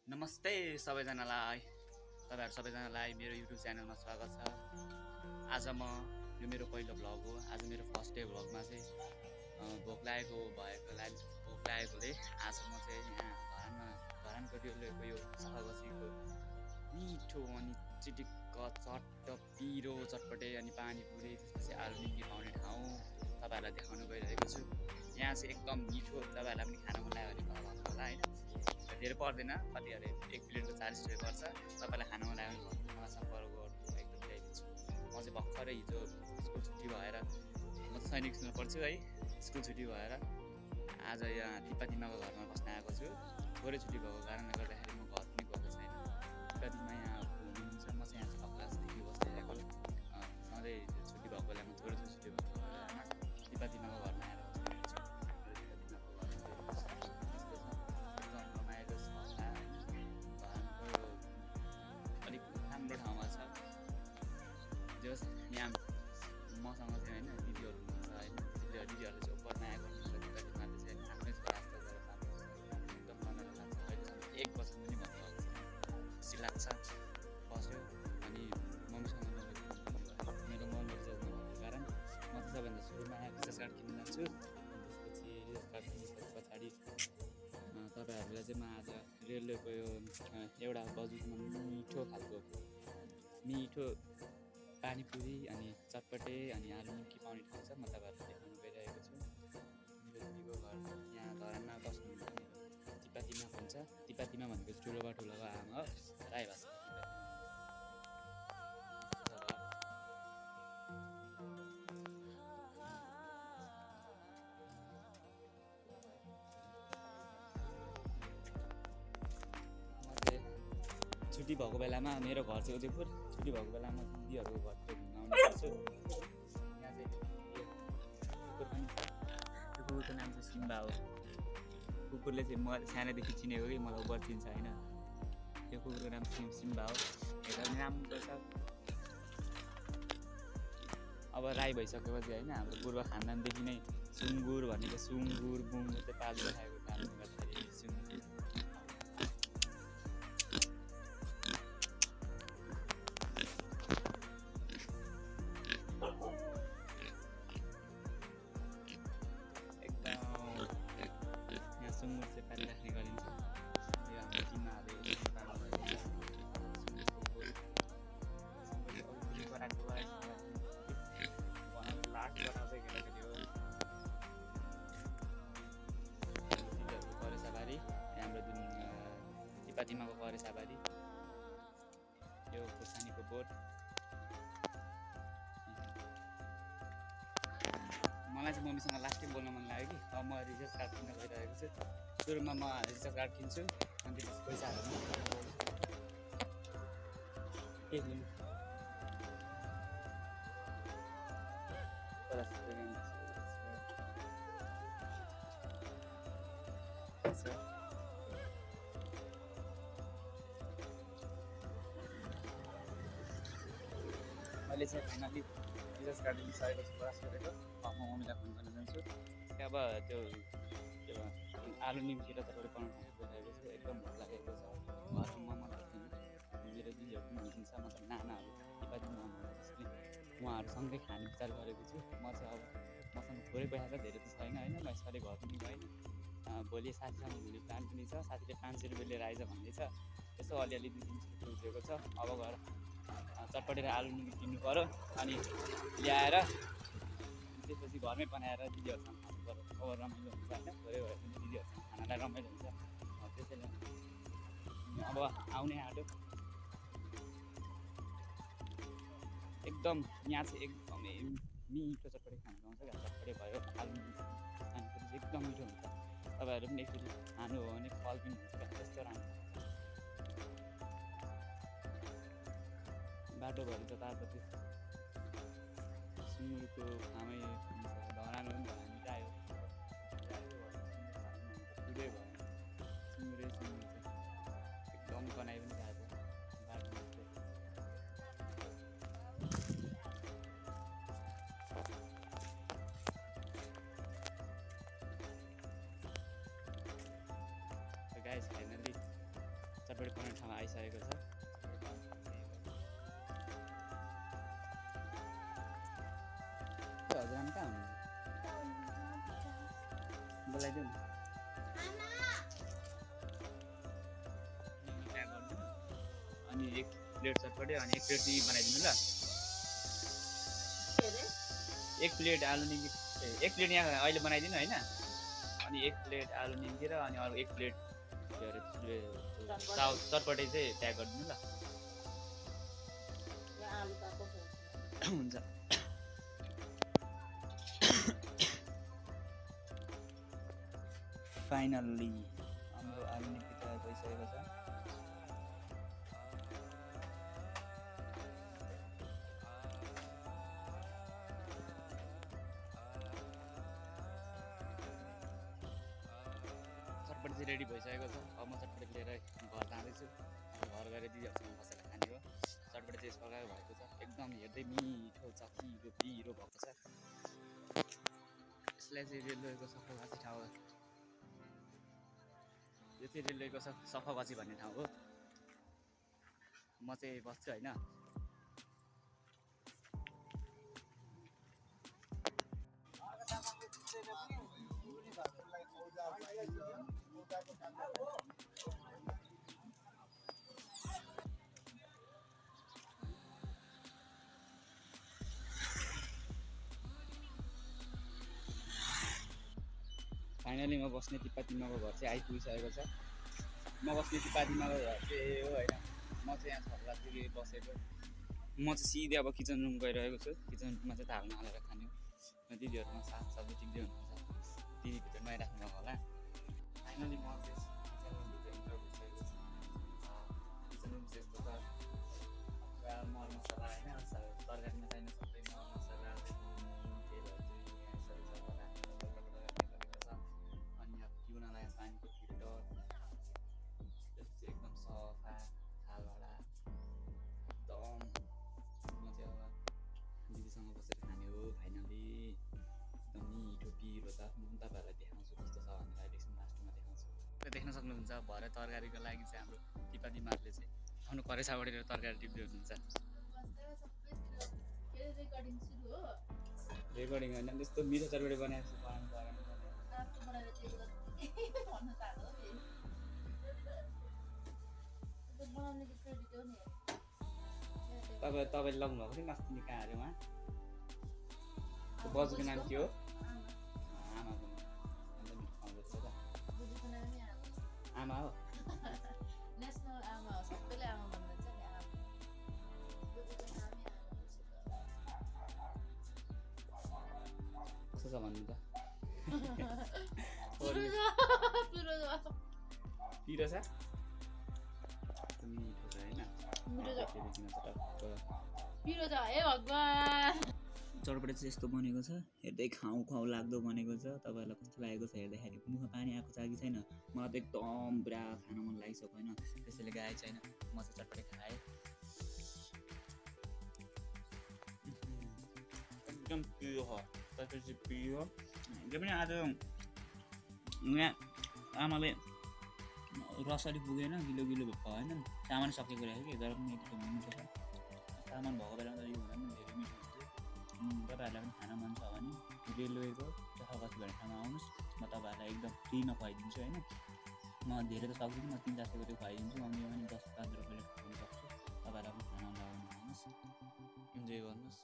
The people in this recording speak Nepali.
नमस्ते सबैजनालाई तपाईहरु सबैजनालाई मेरो युट्युब च्यानलमा स्वागत छ। आज म यो मेरो पहिलो भ्लग हो। आज मेरो फर्स्ट डे भ्लगमा चाहिँ भोक लागेकोले आज म चाहिँ यहाँ धरानको रेलवेको यो सहरबस्तीको मिठो अनि चिटिक्क चट्ट पिरो चटपटे अनि पानीपुरी त्यसपछि आलु निम्की पाउने ठाउँ तपाईहरुलाई देखाउन गइरहेको छु। यहाँ चाहिँ एकदम मिठो, तपाईहरुलाई पनि खान मन लाग्यो भने भन्नु होला हैन। धेरै पर्दैन, कति अरे एक प्लेटको 40 रुपैयाँ पर्छ। तपाईलाई खान मन लाग्यो भने मलाई सम्पर्क गर्नु, एकदम ल्याइदिन्छु। म चाहिँ भर्खरै हिजो स्कुल छुट्टी भएर म सैनिक स्कुलमा पढ्छु है। स्कुल छुट्टी भएर आज यहाँ तिप्पातिमाको घरमा बस्न आएको छु। थोरै छुट्टी भएको कारणले गर्दाखेरि म घर पनि गएको छैन। तिप्पातिमा यहाँ हुनुहुन्छ, म चाहिँ यहाँ क्लासदेखि बसिरहेको। सधैँ छुट्टी भएको बेलामा थोरै छुट्टी भएको बेलामा तिप्पातिमाको घरमा आएर राम्रो ठाउँमा छ। जस यहाँ मसँग चाहिँ होइन दिदीहरू हुनुहुन्छ होइन, दिदीहरूले चाहिँ उपरमा आएको हुन्छ। तिप्पातिमाले चाहिँ आफ्नै छोरा जस्तो गरेर एकदम रमाइलो लाग्छ। अहिलेसम्म 1 वर्ष पनि भन्नुभएको छ, खुसी लाग्छ बस्यो। अनि मम्मीसँग मेरो मन रिचार्ज नभएको कारण म चाहिँ सबैभन्दा सुरुमा रिचार्ज कार्ड किन्न जान्छु। त्यसपछि रिचार्ज कार्ड किनिसके पछाडि तपाईहरुलाई चाहिँ म आज रेलवेको यो एउटा बजेटमा मिठो पानीपुरी अनि चटपटे अनि आलु निम्की पाउने ठाउँ छ। म तपाईहरुलाई देखाउन गइरहेको छु। मेरो दिदीको घर यहाँ धरानमा बस्नुहुन्छ। तिप्पातिमा भन्छ। तिप्पातिमा भनेको ठुलोबा ठुलोको आमा हो, राई भाषा। छुट्टी भएको बेलामा मेरो घर चाहिँ उदयपुर, छुट्टी भएको बेलामा दिदीहरूको घरतिर घुम्न आउने गर्छु। यहाँ चाहिँ कुकुर पनि छ। यो कुकुरको नाम चाहिँ सिम्बा हो। कुकुरले चाहिँ म सानैदेखि चिनेको कि मलाई उबर चिन्छ होइन। यो कुकुरको नाम सिम्बा हो। एकदम राम्रो छ। अब राई भइसकेपछि होइन हाम्रो पूर्व खानदानदेखि नै सुँगुर भनेको सुँगुर बुङ्गुर चाहिँ पालिरहेको कारणले गर्दाखेरि सुँगुर सुँगुर चाहिँ पालिराख्ने गरिन्छ। यो हाम्रो किमाहरूले लास्ट बनाउँदै केटाकेटी हो। करेसाबारी हाम्रो जुन तिप्पातिमाको करेसाबारी, यो खुर्सानीको बोट। मलाई चाहिँ मम्मीसँग लास्टै बोल्न मन लाग्यो कि अब म रिचार्ज कार्ड किन्न गइरहेको छु। सुरुमा म रिचार्ज कार्ड किन्छु अनि त्यसपछि पैसाहरू के लिनु मैले चाहिँ फाइनली रिचार्ज कार्ड लिइसकेको छु। प्रयास गरेको म मम्मीलाई फोन गर्न जान्छु। अब त्यो के भन्छ आलु निम्की र तपाईँले बनाउनु गइरहेको छु। एकदम भोक लागेको छ। घरमा मात्र छैन, मेरो दिदीहरू पनि हुनुहुन्छ, मतलब नानाहरू तिप्पातिमा जसले उहाँहरूसँगै खाने विचार गरेको छु। म चाहिँ अब मसँग थोरै पैसा छ, धेरै त छैन होइन। म यसपालि घर पनि गएन। भोलि साथीसँग घुम्ने प्लान पनि छ। साथीले 500 रुपियाँ लिएर आइज भन्दैछ। यसो अलिअलि 2-300 रुपियाँ उठेको छ। अब गएर चटपटे र आलु निम्की किन्नु पऱ्यो अनि ल्याएर त्यसपछि घरमै बनाएर दिदीहरूसँग खानु पऱ्यो। अब रमाइलो हुन्छ होइन, थोरै भए पनि दिदीहरूसँग खानालाई रमाइलो हुन्छ। त्यसैले अब आउने आँटो। एकदम यहाँ चाहिँ एकदमै मिठो चटपटे खाना पाउँछ क्या। चटपटे भयो, आलु निम्की पानीपुरी चाहिँ एकदम मिठो हुन्छ। तपाईँहरू पनि एकचोटि खानु हो भने फल पनि हुन्छ क्या, त्यस्तो राम्रो। बाटोभरि त तापट्टि सुँगुरको फार्मै हुन्छ। धरान हो नि त, हामी त आयो पुरै भयो। सुँगुरै सुँगुर छ। एकदम बनाइ पनि खाएको बाटोमा चाहिँ। गाइस फाइनली चटपटे चटपटे बनाउने ठाउँमा आइसकेको छ। हजुरआमा कहाँ हुनुहुन्छ? बोलाइदेऊ न। अनि 1 प्लेट चटपटे अनि 1 प्लेट निम्की बनाइदिनु ल। 1 प्लेट आलु निम्की 1 प्लेट यहाँ अहिले बनाइदिनु हैन। अनि 1 प्लेट आलु निम्की र अनि अरु 1 प्लेट चटपटे चाहिँ प्याक गरिदिनु ल। हुन्छ। फाइनल्ली हाम्रो आलु निम्की तयार भइसकेको छ। चटपटे चाहिँ रेडी भइसकेको छ। अब म चटपटे लिएर घर जाँदैछु। घर गएर दिदीहरूसँग बसेर खाने हो। चटपटे चाहिँ यस प्रकारको भएको छ। एकदम हेर्दै मिठो चखिलो पिरो भएको छ। यसलाई चाहिँ रेलवेको सफागाछी ठाउँ हो। यो चाहिँ रेलवेको सफागाछी भन्ने ठाउँ हो। म चाहिँ बस्छु हैन। फाइनली म बस्ने टिप्पा तिम्माको घर चाहिँ आइपुगिसकेको छ। म बस्ने टिप्पा तिम्माको घर चाहिँ हो हैन। म चाहिँ यहाँ छर्लातिर बसेको। म चाहिँ सिधै अब किचन रुम गइरहेको छु। किचन रुममा चाहिँ थाल्न हालेर खाने हो। दिदीहरूमा साग सब्जी टिप्दै हुनुहुन्छ। दिदी भित्रमै राख्नु भएको होला। फाइनली म चाहिँ किचन रुमभित्र इन्टर भइसकेको छु। किचन रुम चाहिँ यस्तो छ। मर मसला हैन तरकारीमा चाहिने सबै मर मसला तेलहरू पिउनलाई पानीको फिल्टर एकदम सफा थालभाडा एकदम। म चाहिँ अब दिदीसँग बसेर खाने हो। फाइनली एकदम मिठो पिरो छ। म तपाईँहरूलाई देखाउँछु कस्तो छ भनेर एकछिन लास्टमा देखाउँछु। देख्न सक्नुहुन्छ भरे तरकारीको लागि चाहिँ हाम्रो टिप्पा दिमाहरूले चाहिँ आफ्नो करेसाबाट तरकारी टिप्दै हुनुहुन्छ। रेकर्डिङ होइन त्यस्तो मिठो चटपटे बनाएको छु। तपाईँले लग्नु भएको थियो अस्ति कहाँ अरे उहाँ बजुको नाम के हो? आमाको आमा हो। कस्तो छ भन्नु त? पिरो छ मिठो छ हैन। पिरो छ हे भगवान। चटपटे चाहिँ यस्तो बनेको छ। हेर्दै खाउँ खाउँ लाग्दो बनेको छ। तपाईँहरूलाई कस्तो लागेको छ हेर्दाखेरि? मुखमा पानी आएको छ कि छैन? मलाई त एकदम पुरा खान मन लागिसक्यो होइन। त्यसैले गाए छैन म चाहिँ चटपटे खाएँ। एकदम पिरो हो। त्यसपछि पिरो जो पनि आज यहाँ आमाले रसरी पुगेन। गिलो गिलो भएन। सामान सकेको रहेछ कि तर पनि यति मिठो छ। सामान भएको बेलामा त यो हुँदा पनि धेरै मिठो हुन्थ्यो। तपाईँहरूलाई पनि खान मन छ भने रेलवेको सफागाछी भन्ने ठाउँमा आउनुहोस्। म तपाईँहरूलाई एकदम फ्रीमा खुवाइदिन्छु होइन। म धेरै त सक्दिनँ। म 300-400 रुपियाँ खुवाइदिन्छु। अनि यो पनि 10-15 रुपियाँ खुवाउनु सक्छु। तपाईँहरूलाई पनि खाना लगाउनु आउनुहोस्। इन्जोय गर्नुहोस्।